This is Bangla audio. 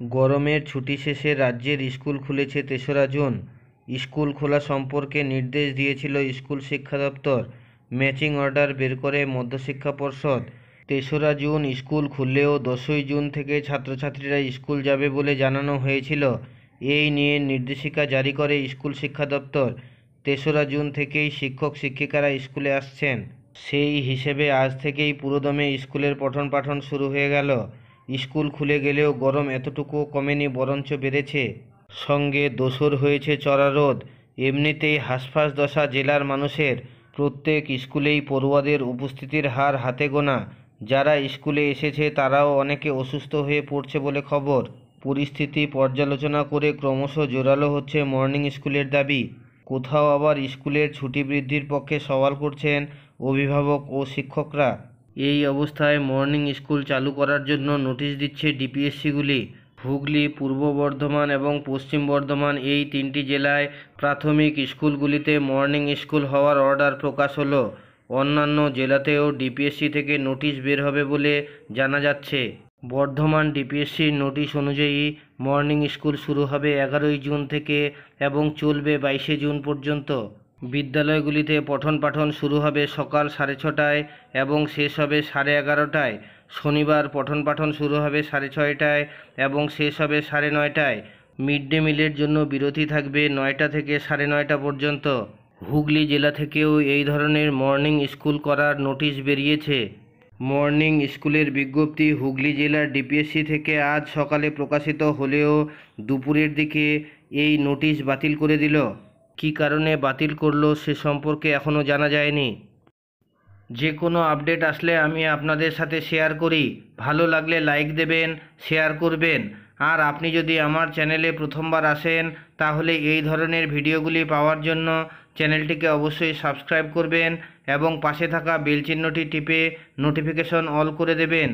গরমের ছুটি শেষে রাজ্যের স্কুল খুলেছে ৩রা জুন। স্কুল খোলা সম্পর্কে নির্দেশ দিয়েছিল স্কুল শিক্ষা দপ্তর। ম্যাচিং অর্ডার বের করে মধ্যশিক্ষা পর্ষদ। ৩রা জুন স্কুল খুললেও ১০ই জুন থেকে ছাত্রছাত্রীরা স্কুল যাবে বলে জানানো হয়েছিল। এই নিয়ে নির্দেশিকা জারি করে স্কুল শিক্ষা দপ্তর। ৩রা জুন থেকেই শিক্ষক শিক্ষিকারা স্কুলে আসছেন। সেই হিসেবে আজ থেকেই পুরোদমে স্কুলের পঠন পাঠন শুরু হয়ে গেল। স্কুল খুলে গেলেও গরম এতটুকুও কমেনি, বরঞ্চ বেড়েছে। সঙ্গে দোসর হয়েছে চড়া রোদ। এমনিতেই হাঁসফাঁস দশা জেলার মানুষের। প্রত্যেক স্কুলেই পড়ুয়াদের উপস্থিতির হার হাতে গোনা। যারা স্কুলে এসেছে তারাও অনেকে অসুস্থ হয়ে পড়ছে বলে খবর। পরিস্থিতি পর্যালোচনা করে ক্রমশ জোরালো হচ্ছে মর্নিং স্কুলের দাবি। কোথাও আবার স্কুলের ছুটি বৃদ্ধির পক্ষে সওয়াল করছেন অভিভাবক ও শিক্ষকরা। এই অবস্থায় মর্নিং স্কুল চালু করার জন্য নোটিশ দিচ্ছে ডিপিএসসিগুলি। হুগলি, পূর্ব বর্ধমান এবং পশ্চিম বর্ধমান এই 3টি জেলায় প্রাথমিক স্কুলগুলিতে মর্নিং স্কুল হওয়ার অর্ডার প্রকাশ হলো। অন্যান্য জেলাতেও ডিপিএসসি থেকে নোটিশ বের হবে বলে জানা যাচ্ছে। বর্ধমান ডিপিএসসির নোটিশ অনুযায়ী মর্নিং স্কুল শুরু হবে 11ই জুন থেকে এবং চলবে 22শে জুন পর্যন্ত। বিদ্যালয়গুলিতে পঠন পাঠন শুরু হবে সকাল 6:30টায় এবং শেষ হবে 11:30টায়। শনিবার পঠন পাঠন শুরু হবে 6:30টায় এবং শেষ হবে 9:30টায়। মিড ডে মিলের জন্য বিরতি থাকবে 9টা থেকে 9:30টা পর্যন্ত। হুগলি জেলা থেকেও এই ধরনের মর্নিং স্কুল করার নোটিশ বেরিয়েছে। মর্নিং স্কুলের বিজ্ঞপ্তি হুগলি জেলার ডিপিএসসি থেকে আজ সকালে প্রকাশিত হলেও দুপুরের দিকে এই নোটিশ বাতিল করে দিল। কী কারণে বাতিল করলো সে সম্পর্কে এখনও জানা যায়নি। যে কোনো আপডেট আসলে আমি আপনাদের সাথে শেয়ার করি। ভালো লাগলে লাইক দেবেন, শেয়ার করবেন। আর আপনি যদি আমার চ্যানেলে প্রথমবার আসেন তাহলে এই ধরনের ভিডিওগুলি পাওয়ার জন্য চ্যানেলটিকে অবশ্যই সাবস্ক্রাইব করবেন এবং পাশে থাকা বেল চিহ্নটি টিপে নোটিফিকেশন অল করে দেবেন।